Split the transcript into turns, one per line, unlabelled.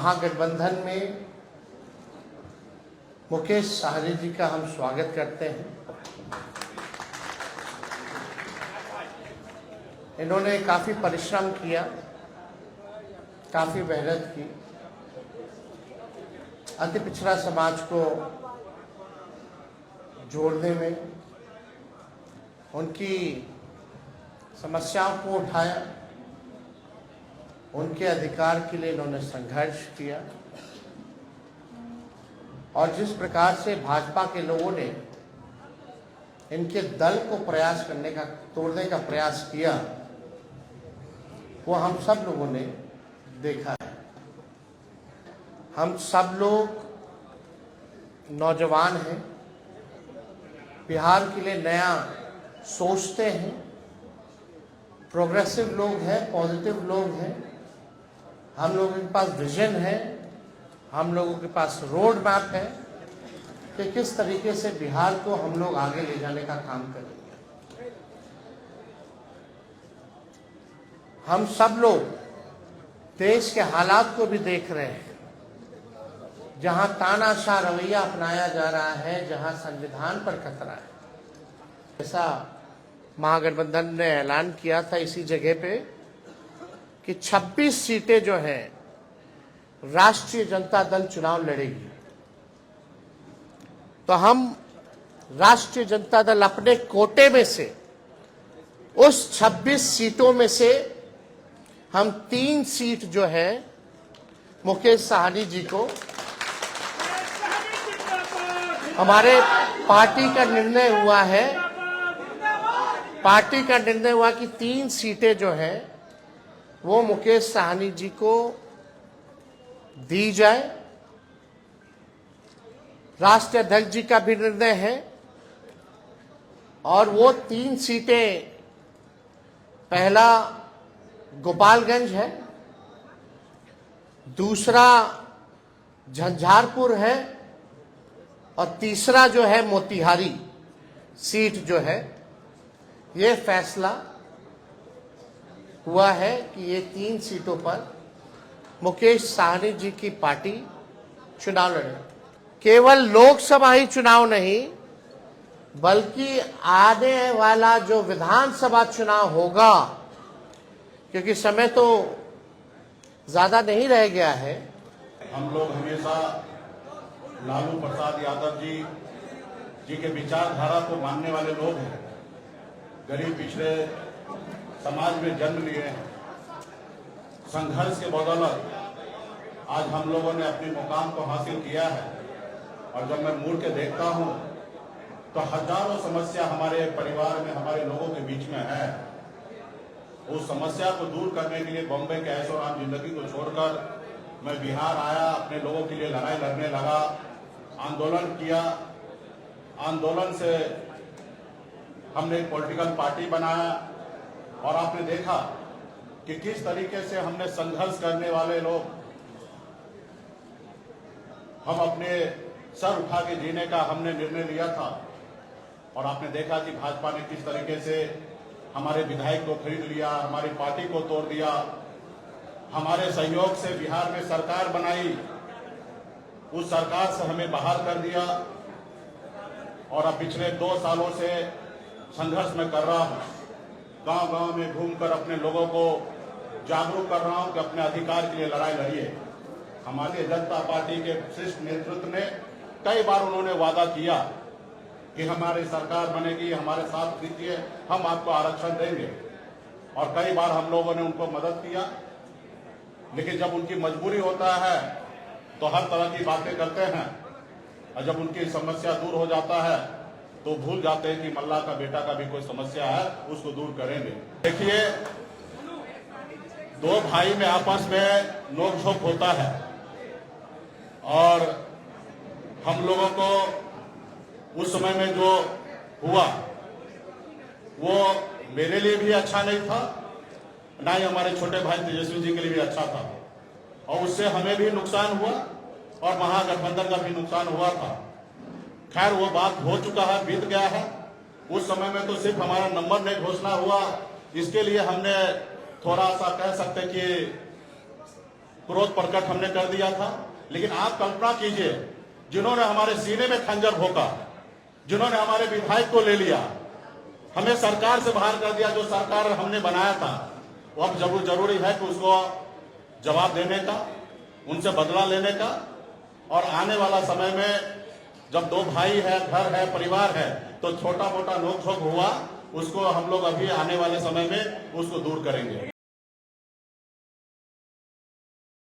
महागठबंधन में मुकेश सहनी जी का हम स्वागत करते हैं। इन्होंने काफ़ी परिश्रम किया, काफ़ी मेहनत की, अति पिछड़ा समाज को जोड़ने में, उनकी समस्याओं को उठाया, उनके अधिकार के लिए इन्होंने संघर्ष किया और जिस प्रकार से भाजपा के लोगों ने इनके दल को तोड़ने का प्रयास किया, वो हम सब लोगों ने देखा है। हम सब लोग नौजवान हैं, बिहार के लिए नया सोचते हैं, प्रोग्रेसिव लोग हैं, पॉजिटिव लोग हैं। हम लोगों के पास विजन है, हम लोगों के पास रोड मैप है कि किस तरीके से बिहार को हम लोग आगे ले जाने का काम करेंगे। हम सब लोग देश के हालात को भी देख रहे हैं, जहां तानाशाह रवैया अपनाया जा रहा है, जहां संविधान पर खतरा है। ऐसा महागठबंधन ने ऐलान किया था इसी जगह पे कि 26 सीटें जो हैं राष्ट्रीय जनता दल चुनाव लड़ेगी। तो हम राष्ट्रीय जनता दल अपने कोटे में से उस 26 सीटों में से हम 3 सीट जो है मुकेश सहनी जी को, हमारे पार्टी का निर्णय हुआ कि 3 सीटें जो है वो मुकेश सहनी जी को दी जाए। राष्ट्रीय अध्यक्ष जी का भी निर्णय है और वो 3 सीटें, पहला गोपालगंज है, दूसरा झंझारपुर है और तीसरा जो है मोतिहारी सीट जो है। ये फैसला हुआ है कि ये 3 सीटों पर मुकेश सहनी जी की पार्टी चुनाव लड़े। केवल लोकसभा ही चुनाव नहीं, बल्कि आने वाला जो विधानसभा चुनाव होगा, क्योंकि समय तो ज्यादा नहीं रह गया है।
हम लोग हमेशा लालू प्रसाद यादव जी के विचारधारा को मानने वाले लोग हैं। गरीब पिछड़े समाज में जन्म लिए हैं। संघर्ष के बदौलत आज हम लोगों ने अपने मुकाम को हासिल किया है। और जब मैं मुड़ के देखता हूं तो हजारों समस्या हमारे परिवार में, हमारे लोगों के बीच में है। उस समस्या को दूर करने के लिए बॉम्बे के ऐशो आराम जिंदगी को छोड़कर मैं बिहार आया, अपने लोगों के लिए लड़ाई लड़ने लगा, आंदोलन किया। आंदोलन से हमने एक पॉलिटिकल पार्टी बनाया और आपने देखा कि किस तरीके से हमने संघर्ष करने वाले लोग, हम अपने सर उठा के जीने का हमने निर्णय लिया था। और आपने देखा कि भाजपा ने किस तरीके से हमारे विधायक को खरीद लिया, हमारी पार्टी को तोड़ दिया, हमारे सहयोग से बिहार में सरकार बनाई, उस सरकार से हमें बाहर कर दिया। और अब पिछले 2 सालों से संघर्ष में कर रहा हूं, गांव-गांव में घूमकर अपने लोगों को जागरूक कर रहा हूं कि अपने अधिकार के लिए लड़ाई लड़िए। हमारी जनता पार्टी के शीर्ष नेतृत्व ने कई बार उन्होंने वादा किया कि हमारी सरकार बनेगी, हमारे साथ दीजिए, हम आपको आरक्षण देंगे। और कई बार हम लोगों ने उनको मदद किया, लेकिन जब उनकी मजबूरी होता है तो हर तरह की बातें करते हैं। और जब उनकी समस्या दूर हो जाता है तो भूल जाते हैं कि मल्ला का बेटा का भी कोई समस्या है, उसको दूर करेंगे। देखिए, 2 भाई में आपस में नोकझोंक होता है और हम लोगों को उस समय में जो हुआ वो मेरे लिए भी अच्छा नहीं था, ना ही हमारे छोटे भाई तेजस्वी जी के लिए भी अच्छा था। और उससे हमें भी नुकसान हुआ और महागठबंधन का भी नुकसान हुआ था। खैर, वो बात हो चुका है, बीत गया है। उस समय में तो सिर्फ हमारा नंबर नहीं घोषणा हुआ, इसके लिए हमने थोड़ा सा कह सकते कि क्रोध प्रकट हमने कर दिया था। लेकिन आप कल्पना कीजिए, जिन्होंने हमारे सीने में खंजर भोंका, जिन्होंने हमारे विधायक को ले लिया, हमें सरकार से बाहर कर दिया, जो सरकार हमने बनाया था, वो अब जरूरी है कि उसको जवाब देने का, उनसे बदला लेने का। और आने वाला समय में जब दो भाई है, घर है, परिवार है, तो छोटा मोटा नोक झोंक हुआ, उसको हम लोग अभी आने वाले समय में उसको दूर करेंगे।